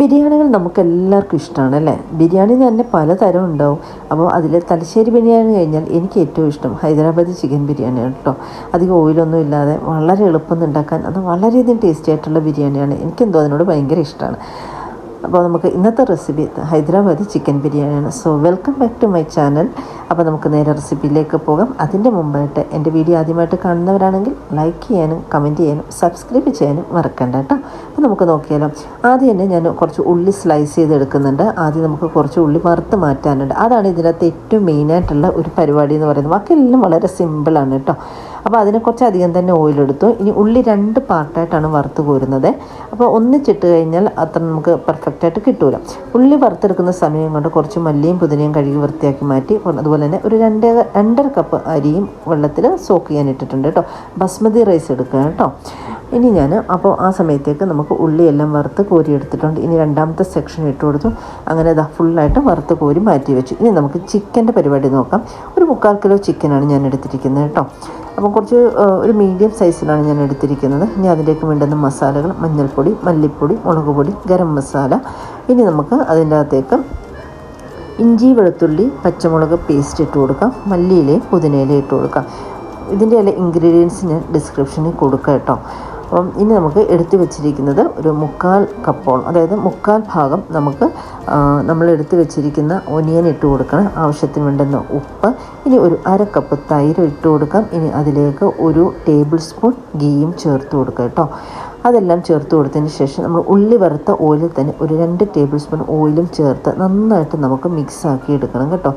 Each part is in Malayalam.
ബിരിയാണികൾ നമുക്കെല്ലാവർക്കും ഇഷ്ടമാണ് അല്ലേ? ബിരിയാണി തന്നെ പലതരം ഉണ്ടാവും. അപ്പോൾ അതിൽ തലശ്ശേരി ബിരിയാണി കഴിഞ്ഞാൽ എനിക്ക് ഏറ്റവും ഇഷ്ടം ഹൈദരാബാദി ചിക്കൻ ബിരിയാണിയാണ് കേട്ടോ. അധികം ഓയിലൊന്നും ഇല്ലാതെ വളരെ എളുപ്പം ഉണ്ടാക്കാൻ, അത് വളരെയധികം ടേസ്റ്റി ആയിട്ടുള്ള ബിരിയാണിയാണ്. എനിക്കെന്തോ അതിനോട് ഭയങ്കര ഇഷ്ടമാണ്. അപ്പോൾ നമുക്ക് ഇന്നത്തെ റെസിപ്പി ഹൈദരാബാദി ചിക്കൻ ബിരിയാണിയാണ്. So welcome back to my channel. അപ്പോൾ നമുക്ക് നേരെ റെസിപ്പിയിലേക്ക് പോകാം. അതിൻ്റെ മുമ്പായിട്ട് എൻ്റെ വീഡിയോ ആദ്യമായിട്ട് കാണുന്നവരാണെങ്കിൽ ലൈക്ക് ചെയ്യാനും കമൻറ്റ് ചെയ്യാനും സബ്സ്ക്രൈബ് ചെയ്യാനും മറക്കണ്ട കേട്ടോ. അപ്പോൾ നമുക്ക് നോക്കിയാലോ. ആദ്യം തന്നെ ഞാൻ കുറച്ച് ഉള്ളി സ്ലൈസ് ചെയ്തെടുക്കുന്നുണ്ട്. ആദ്യം നമുക്ക് കുറച്ച് ഉള്ളി വറുത്ത് മാറ്റാനുണ്ട്. അതാണ് ഇതിനകത്ത് ഏറ്റവും മെയിനായിട്ടുള്ള ഒരു പരിപാടി എന്ന് പറയുന്നത്. ബാക്കിയെല്ലാം വളരെ സിമ്പിളാണ് കേട്ടോ. അപ്പോൾ അതിനെക്കുറിച്ച് അധികം തന്നെ ഓയിലെടുത്തു. ഇനി ഉള്ളി 2 പാർട്ടായിട്ടാണ് വറുത്ത് കോരുന്നത്. അപ്പോൾ ഒന്നിച്ചിട്ട് കഴിഞ്ഞാൽ അത്ര നമുക്ക് പെർഫെക്റ്റായിട്ട് കിട്ടൂല. ഉള്ളി വറുത്തെടുക്കുന്ന സമയം കൊണ്ട് കുറച്ച് മല്ലിയും പുതിനയും കഴുകി വൃത്തിയാക്കി മാറ്റി, അതുപോലെ തന്നെ ഒരു 2.5 കപ്പ് അരിയും വെള്ളത്തിൽ സോക്ക് ചെയ്യാൻ ഇട്ടിട്ടുണ്ട് കേട്ടോ. ബസ്മതി റൈസ് എടുക്കുക കേട്ടോ. ഇനി അപ്പോൾ ആ സമയത്തേക്ക് നമുക്ക് ഉള്ളിയെല്ലാം വറുത്ത് കോരി എടുത്തിട്ടുണ്ട്. ഇനി രണ്ടാമത്തെ സെക്ഷൻ ഇട്ട് കൊടുത്തു. അങ്ങനെ ഇതാ ഫുള്ളായിട്ട് വറുത്ത് കോരി മാറ്റി വെച്ചു. ഇനി നമുക്ക് ചിക്കൻ്റെ പരിപാടി നോക്കാം. ഒരു 3/4 കിലോ ചിക്കനാണ് ഞാൻ എടുത്തിരിക്കുന്നത് കേട്ടോ. അപ്പോൾ കുറച്ച് ഒരു മീഡിയം സൈസിലാണ് ഞാൻ എടുത്തിരിക്കുന്നത്. ഇനി അതിലേക്ക് വേണ്ടുന്ന മസാലകൾ: മഞ്ഞൾപ്പൊടി, മല്ലിപ്പൊടി, മുളക് പൊടി, ഗരം മസാല. ഇനി നമുക്ക് അതിൻ്റെ അകത്തേക്ക് ഇഞ്ചി, വെളുത്തുള്ളി, പച്ചമുളക് പേസ്റ്റ് ഇട്ട് കൊടുക്കാം. മല്ലിയിലയും പുതിനയിലയും ഇട്ട് കൊടുക്കാം. ഇതിൻ്റെ എല്ലാ ഇൻഗ്രീഡിയൻസ് ഞാൻ ഡിസ്ക്രിപ്ഷനിൽ കൊടുക്കാം കേട്ടോ. അപ്പം ഇനി നമുക്ക് എടുത്തു വെച്ചിരിക്കുന്നത് ഒരു 3/4 കപ്പോളം, അതായത് 3/4 ഭാഗം നമുക്ക് നമ്മൾ എടുത്തു വെച്ചിരിക്കുന്ന ഒനിയൻ ഇട്ട് കൊടുക്കണം. ആവശ്യത്തിന് വേണ്ടുന്ന ഉപ്പ്. ഇനി ഒരു 1/2 കപ്പ് തൈര് ഇട്ട് കൊടുക്കാം. ഇനി അതിലേക്ക് ഒരു ടേബിൾ സ്പൂൺ ഗീയും ചേർത്ത് കൊടുക്കുക കേട്ടോ. അതെല്ലാം ചേർത്ത് കൊടുത്തതിന് ശേഷം നമ്മൾ ഉള്ളി വറുത്ത ഓയിലിൽ തന്നെ ഒരു 2 ടേബിൾ സ്പൂൺ ഓയിലും ചേർത്ത് നന്നായിട്ട് നമുക്ക് മിക്സ് ആക്കി എടുക്കണം കേട്ടോ.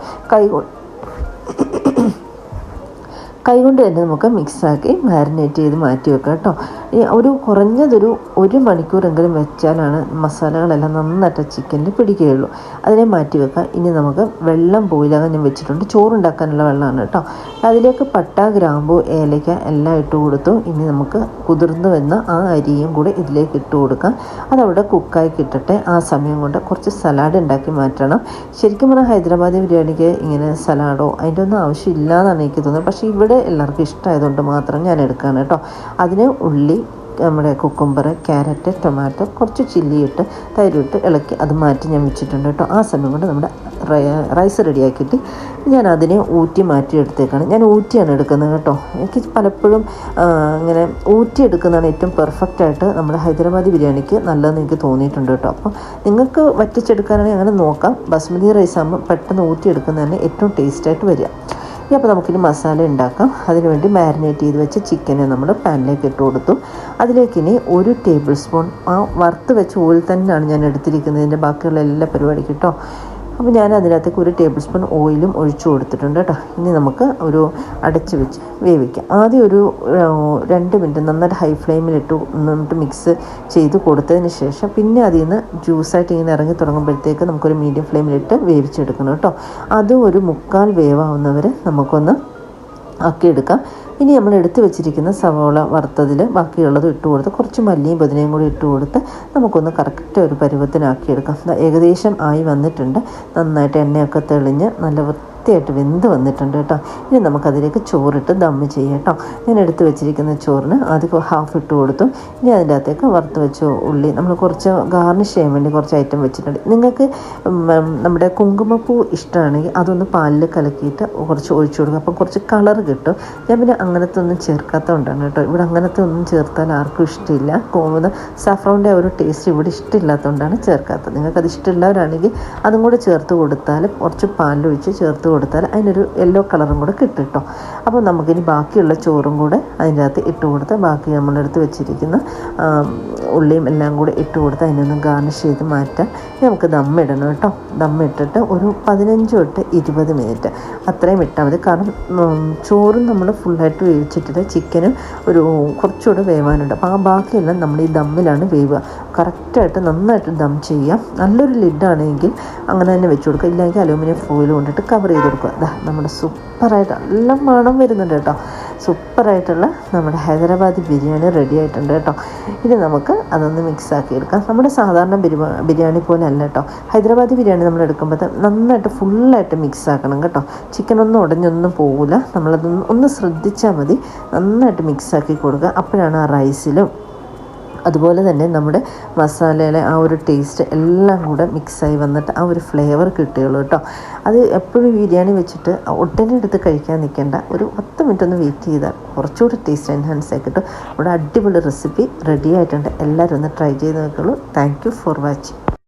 കൈകൊണ്ട് തന്നെ നമുക്ക് മിക്സാക്കി മാരിനേറ്റ് ചെയ്ത് മാറ്റി വെക്കാം കേട്ടോ. ഒരു കുറഞ്ഞതൊരു 1 മണിക്കൂറെങ്കിലും വെച്ചാലാണ് മസാലകളെല്ലാം നന്നായിട്ട് ചിക്കനിൽ പിടിക്കുകയുള്ളൂ. അതിനെ മാറ്റി വെക്കാം. ഇനി നമുക്ക് വെള്ളം ബോയിലാകാൻ ഞാൻ വെച്ചിട്ടുണ്ട്. ചോറുണ്ടാക്കാനുള്ള വെള്ളമാണ് കേട്ടോ. അതിലേക്ക് പട്ട, ഗ്രാമ്പു, ഏലയ്ക്ക എല്ലാം ഇട്ട് കൊടുത്തു. ഇനി നമുക്ക് കുതിർന്ന് വന്ന ആ അരിയും കൂടെ ഇതിലേക്ക് ഇട്ട് കൊടുക്കാം. അതവിടെ കുക്കായി കിട്ടട്ടെ. ആ സമയം കൊണ്ട് കുറച്ച് സലാഡ് ഉണ്ടാക്കി മാറ്റണം. ശരിക്കും പറഞ്ഞാൽ ഹൈദരാബാദി ബിരിയാണിക്ക് ഇങ്ങനെ സലാഡോ അതിൻ്റെ ഒന്നും ആവശ്യമില്ലാന്നാണ് എനിക്ക് തോന്നുന്നത്. പക്ഷേ ഇവിടെ എല്ലാവർക്കും ഇഷ്ടമായതുകൊണ്ട് മാത്രം ഞാൻ എടുക്കുകയാണ് കേട്ടോ. അതിന് ഉള്ളി, നമ്മുടെ കുക്കുംബർ, ക്യാരറ്റ്, ടൊമാറ്റോ, കുറച്ച് ചില്ലി ഇട്ട് തൈരിട്ട് ഇളക്കി അത് മാറ്റി ഞാൻ വെച്ചിട്ടുണ്ട് കേട്ടോ. ആ സമയം കൊണ്ട് നമ്മുടെ റൈസ് റെഡിയാക്കിയിട്ട് ഞാൻ അതിനെ ഊറ്റി മാറ്റി എടുത്തേക്കാണ്. ഞാൻ ഊറ്റിയാണ് എടുക്കുന്നത് കേട്ടോ. എനിക്ക് പലപ്പോഴും ഇങ്ങനെ ഊറ്റി എടുക്കുന്നതാണ് ഏറ്റവും പെർഫെക്റ്റായിട്ട് നമ്മുടെ ഹൈദരാബാദി ബിരിയാണിക്ക് നല്ലതെന്ന് എനിക്ക് തോന്നിയിട്ടുണ്ട് കേട്ടോ. അപ്പോൾ നിങ്ങൾക്ക് വറ്റിച്ചെടുക്കാനാണെങ്കിൽ അങ്ങനെ നോക്കാം. ബസ്മതി റൈസ് ആകുമ്പോൾ പെട്ടെന്ന് ഊറ്റിയെടുക്കുന്നതാണ് ഏറ്റവും ടേസ്റ്റായിട്ട് വരിക. അപ്പോൾ നമുക്കിനി മസാല ഉണ്ടാക്കാം. അതിനുവേണ്ടി മാരിനേറ്റ് ചെയ്ത് വെച്ച ചിക്കനെ നമ്മൾ പാനിലേക്ക് ഇട്ട് കൊടുത്തു. അതിലേക്കിനി 1 ടേബിൾ സ്പൂൺ ആ വറുത്ത് വെച്ച ഓയിൽ തന്നെയാണ് ഞാൻ എടുത്തിരിക്കുന്നതിൻ്റെ ബാക്കിയുള്ള എല്ലാ പരിപാടിക്കും കേട്ടോ. അപ്പോൾ ഞാൻ അതിനകത്തേക്ക് 1 ടേബിൾ സ്പൂൺ ഓയിലും ഒഴിച്ചു കൊടുത്തിട്ടുണ്ട് കേട്ടോ. ഇനി നമുക്ക് ഒരു അടച്ച് വെച്ച് വേവിക്കാം. ആദ്യം ഒരു 2 മിനിറ്റ് നന്നായിട്ട് ഹൈ ഫ്ലെയിമിലിട്ട് എന്നിട്ട് മിക്സ് ചെയ്ത് കൊടുത്തതിന് ശേഷം പിന്നെ അതിൽ നിന്ന് ജ്യൂസായിട്ട് ഇങ്ങനെ ഇറങ്ങി തുടങ്ങുമ്പോഴത്തേക്ക് നമുക്കൊരു മീഡിയം ഫ്ലെയിമിലിട്ട് വേവിച്ചെടുക്കണം കേട്ടോ. അതും ഒരു 3/4 വേവാവുന്നവരെ നമുക്കൊന്ന് ആക്കിയെടുക്കാം. ഇനി നമ്മൾ എടുത്ത് വെച്ചിരിക്കുന്ന സവോള വറുത്തതിൽ ബാക്കിയുള്ളത് ഇട്ട് കൊടുത്ത് കുറച്ച് മല്ലിയും പുതിനയും കൂടി ഇട്ട് കൊടുത്ത് നമുക്കൊന്ന് കറക്റ്റ് ഒരു പരുവത്തിനാക്കിയെടുക്കാം. ഏകദേശം ആയി വന്നിട്ടുണ്ട്. നന്നായിട്ട് എണ്ണയൊക്കെ തെളിഞ്ഞ് നല്ല വൃത്തിയായിട്ട് വെന്ത് വന്നിട്ടുണ്ട് കേട്ടോ. ഇനി നമുക്കതിലേക്ക് ചോറിട്ട് ദമ്മ് ചെയ്യാം കേട്ടോ. ഞാൻ എടുത്ത് വെച്ചിരിക്കുന്ന ചോറിന് ആദ്യം ഹാഫ് ഇട്ട് കൊടുത്തു. ഇനി അതിൻ്റെ അകത്തേക്ക് വറുത്ത് വെച്ച ഉള്ളി നമ്മൾ കുറച്ച് ഗാർണിഷ് ചെയ്യാൻ വേണ്ടി കുറച്ച് ഐറ്റം വെച്ചിട്ടുണ്ട്. നിങ്ങൾക്ക് നമ്മുടെ കുങ്കുമപ്പൂ ഇഷ്ടമാണെങ്കിൽ അതൊന്ന് പാലിൽ കലക്കിയിട്ട് കുറച്ച് ഒഴിച്ചു കൊടുക്കുക. അപ്പം കുറച്ച് കളർ കിട്ടും. ഞാൻ പിന്നെ അങ്ങനത്തെ ഒന്നും ചേർക്കാത്തതുകൊണ്ടാണ് കേട്ടോ. ഇവിടെ അങ്ങനത്തെ ഒന്നും ചേർത്താൽ ആർക്കും ഇഷ്ടമില്ല. സാഫ്രോണിൻ്റെ ഒരു ടേസ്റ്റ് ഇവിടെ ഇഷ്ടമില്ലാത്തതുകൊണ്ടാണ് ചേർക്കാത്തത്. നിങ്ങൾക്കത് ഇഷ്ടമുള്ളവരാണെങ്കിൽ അതും കൂടെ ചേർത്ത് കൊടുത്താൽ, കുറച്ച് പാലൊഴിച്ച് ചേർത്ത് കൊടുത്താൽ അതിനൊരു യെല്ലോ കളറും കൂടെ കിട്ടും കേട്ടോ. അപ്പോൾ നമുക്കിനി ബാക്കിയുള്ള ചോറും കൂടെ അതിൻ്റെ അകത്ത് ഇട്ട് കൊടുത്ത് ബാക്കി നമ്മളെടുത്ത് വെച്ചിരിക്കുന്ന ഉള്ളിയും എല്ലാം കൂടെ ഇട്ട് കൊടുത്ത് അതിനൊന്ന് ഗാർണിഷ് ചെയ്ത് മാറ്റാം. നമുക്ക് ദമ്മിടണം കേട്ടോ. ദമ്മിട്ടിട്ട് ഒരു 15 തൊട്ട് 20 മിനിറ്റ് അത്രയും ഇട്ടാൽ മതി. കാരണം ചോറും നമ്മൾ ഫുള്ളായിട്ട് വേവിച്ചിട്ടിട്ട് ചിക്കനും ഒരു കുറച്ചുകൂടെ വേവാനുണ്ട്. അപ്പോൾ ആ ബാക്കിയെല്ലാം നമ്മൾ ഈ ദമ്മിലാണ് വേവുക. കറക്റ്റായിട്ട് നന്നായിട്ട് ദം ചെയ്യാം. നല്ലൊരു ലിഡാണെങ്കിൽ അങ്ങനെ തന്നെ വെച്ച് കൊടുക്കുക. ഇല്ലെങ്കിൽ അലൂമിനിയം ഫോയിൽ കൊണ്ടിട്ട് കവർ ചെയ്ത് കൊടുക്കുക. നമ്മുടെ സൂപ്പറായിട്ട് നല്ല മണം വരുന്നുണ്ട് കേട്ടോ. സൂപ്പറായിട്ടുള്ള നമ്മുടെ ഹൈദരാബാദി ബിരിയാണി റെഡി ആയിട്ടുണ്ട് കേട്ടോ. ഇനി നമുക്ക് അതൊന്ന് മിക്സാക്കി എടുക്കാം. നമ്മുടെ സാധാരണ ബിരിയാണി പോലെ അല്ല കേട്ടോ. ഹൈദരാബാദി ബിരിയാണി നമ്മൾ എടുക്കുമ്പോൾ നന്നായിട്ട് ഫുള്ളായിട്ട് മിക്സ് ആക്കണം കേട്ടോ. ചിക്കനൊന്നും ഉടഞ്ഞൊന്നും പോകില്ല. നമ്മളതൊന്ന് ശ്രദ്ധിച്ചാൽ മതി. നന്നായിട്ട് മിക്സാക്കി കൊടുക്കുക. അപ്പോഴാണ് ആ റൈസിലും അതുപോലെ തന്നെ നമ്മുടെ മസാലയിലെ ആ ഒരു ടേസ്റ്റ് എല്ലാം കൂടെ മിക്സായി വന്നിട്ട് ആ ഒരു ഫ്ലേവർ കിട്ടുകയുള്ളൂ കേട്ടോ. അത് എപ്പോഴും ബിരിയാണി വെച്ചിട്ട് ഉടനെ എടുത്ത് കഴിക്കാൻ നിൽക്കേണ്ട, ഒരു 10 മിനിറ്റ് ഒന്ന് വെയിറ്റ് ചെയ്താൽ കുറച്ചുകൂടി ടേസ്റ്റ് എൻഹാൻസ് ആയി കിട്ടും. ഇവിടെ അടിപൊളി റെസിപ്പി റെഡി ആയിട്ടുണ്ട്. എല്ലാവരും ഒന്ന് ട്രൈ ചെയ്ത് നോക്കുള്ളൂ. Thank you for watching.